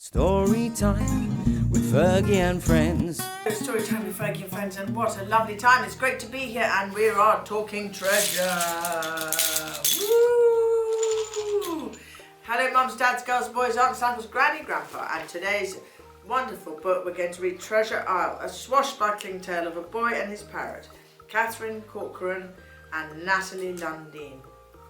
Story time with Fergie and friends. Story time with Fergie and friends, and what a lovely time. It's great to be here, and we are talking treasure. Woo! Hello mums, dads, girls, boys, aunts, uncles, granny, grandpa, and today's wonderful book we're going to read Treasure Isle, a swashbuckling tale of a boy and his parrot. Catherine Corcoran and Natalie Lundeen.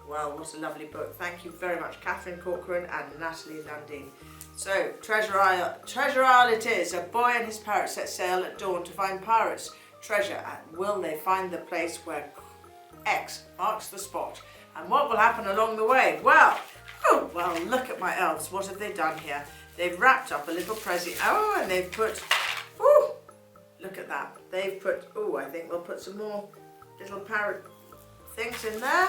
Well, what a lovely book. Thank you very much, Catherine Corcoran and Natalie Lundeen. So, Treasure Isle it is. A boy and his parrot set sail at dawn to find pirates' treasure. And will they find the place where X marks the spot? And what will happen along the way? Well, look at my elves. What have they done here? They've wrapped up a little present. Oh, and they've put, look at that. They've put, I think we'll put some more little parrot things in there.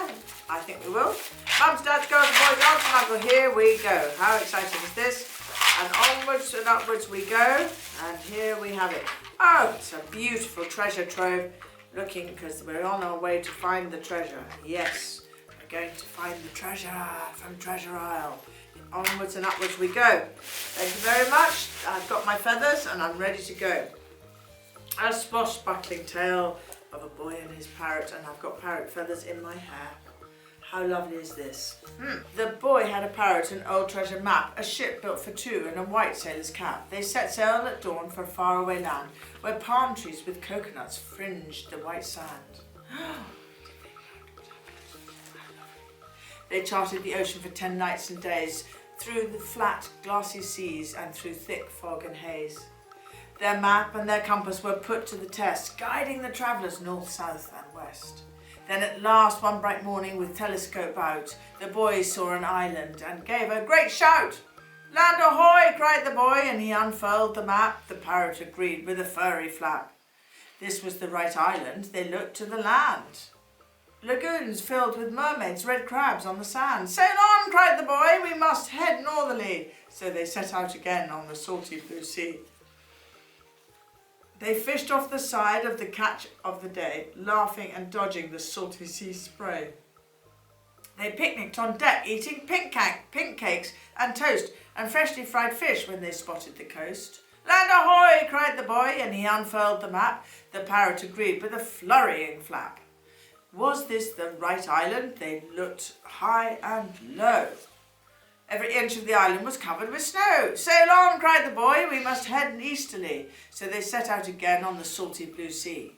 I think we will. Mums, dads, girls, boys, aunts and uncle, here we go. How exciting is this? And onwards and upwards we go. And here we have it. Oh, it's a beautiful treasure trove. Looking, because we're on our way to find the treasure. Yes, we're going to find the treasure from Treasure Isle. Onwards and upwards we go. Thank you very much. I've got my feathers and I'm ready to go. A swashbuckling tale of a boy and his parrot, and I've got parrot feathers in my hair. How lovely is this? The boy had a parrot, an old treasure map, a ship built for two, and a white sailor's cap. They set sail at dawn for a faraway land, where palm trees with coconuts fringed the white sand. They charted the ocean for 10 nights and days, through the flat, glassy seas and through thick fog and haze. Their map and their compass were put to the test, guiding the travellers north, south and west. Then at last, one bright morning, with telescope out, the boys saw an island and gave a great shout. "Land ahoy!" cried the boy, and he unfurled the map. The parrot agreed with a furry flap. This was the right island. They looked to the land. Lagoons filled with mermaids, red crabs on the sand. "Sail on!" cried the boy. "We must head northerly." So they set out again on the salty blue sea. They fished off the side of the catch of the day, laughing and dodging the salty sea spray. They picnicked on deck, eating pink cakes and toast and freshly fried fish when they spotted the coast. "Land ahoy!" cried the boy, and he unfurled the map. The parrot agreed with a flurrying flap. Was this the right island? They looked high and low. Every inch of the island was covered with snow. "Sail on!" cried the boy. "We must head easterly." So they set out again on the salty blue sea.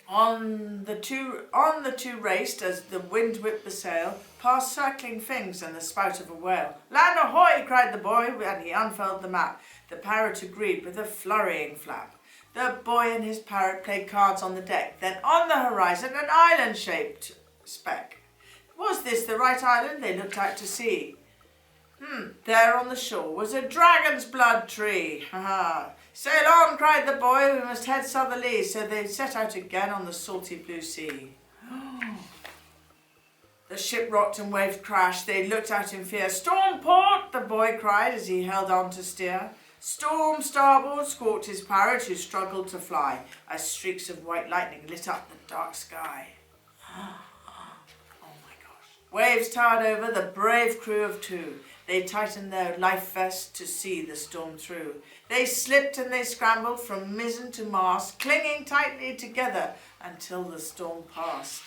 On the two raced as the wind whipped the sail, past circling fins and the spout of a whale. "Land ahoy!" cried the boy, and he unfurled the map. The parrot agreed with a flurrying flap. The boy and his parrot played cards on the deck. Then on the horizon an island-shaped speck. Was this the right island? They looked out to sea. There on the shore was a dragon's blood tree. "Sail on!" cried the boy. "We must head southerly." So they set out again on the salty blue sea. The ship rocked and waves crashed. They looked out in fear. "Storm port!" the boy cried as he held on to steer. "Storm starboard!" squawked his parrot, who struggled to fly, as streaks of white lightning lit up the dark sky. Waves towered over the brave crew of two. They tightened their life vests to see the storm through. They slipped and they scrambled from mizzen to mast, clinging tightly together until the storm passed.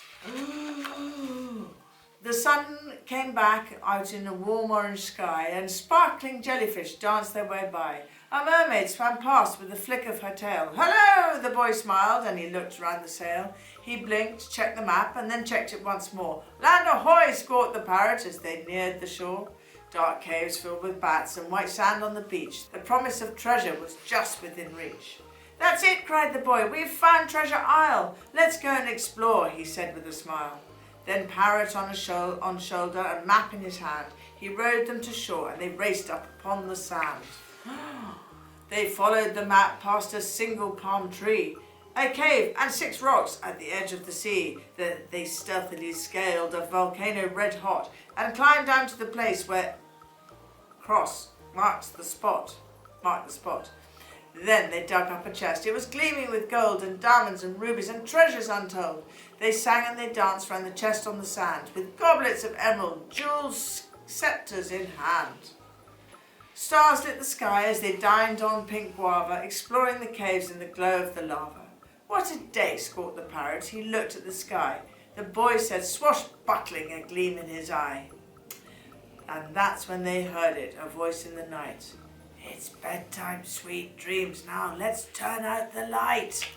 The sun came back out in a warm orange sky, and sparkling jellyfish danced their way by. A mermaid swam past with a flick of her tail. "Hello!" the boy smiled, and he looked round the sail. He blinked, checked the map, and then checked it once more. "Land ahoy!" squawked the parrot as they neared the shore. Dark caves filled with bats and white sand on the beach. The promise of treasure was just within reach. "That's it!" cried the boy. "We've found Treasure Isle. Let's go and explore," he said with a smile. Then parrot on shoulder and map in his hand, he rowed them to shore, and they raced up upon the sand. They followed the map past a single palm tree, a cave and 6 rocks at the edge of the sea. They stealthily scaled a volcano red hot and climbed down to the place where cross marked the spot. Then they dug up a chest. It was gleaming with gold and diamonds and rubies and treasures untold. They sang and they danced round the chest on the sand, with goblets of emerald, jewels, sceptres in hand. Stars lit the sky as they dined on pink guava, exploring the caves in the glow of the lava. What a day, squawked the parrot. He looked at the sky. The boy said, swashbuckling, a gleam in his eye. And that's when they heard it, a voice in the night. It's bedtime, sweet dreams. Now let's turn out the light.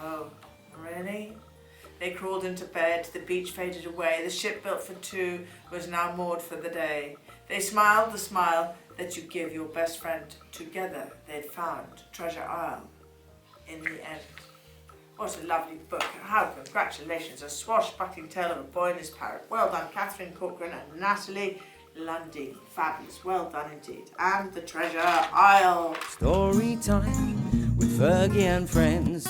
Oh, really? They crawled into bed. The beach faded away. The ship built for two was now moored for the day. They smiled the smile that you give your best friend. Together they'd found Treasure Isle in the end. What a lovely book. How congratulations. A swashbuckling tale of a boy and his parrot. Well done, Catherine Corcoran and Natalie Lundy. Fabulous. Well done indeed. And the Treasure Isle. Story time with Fergie and friends.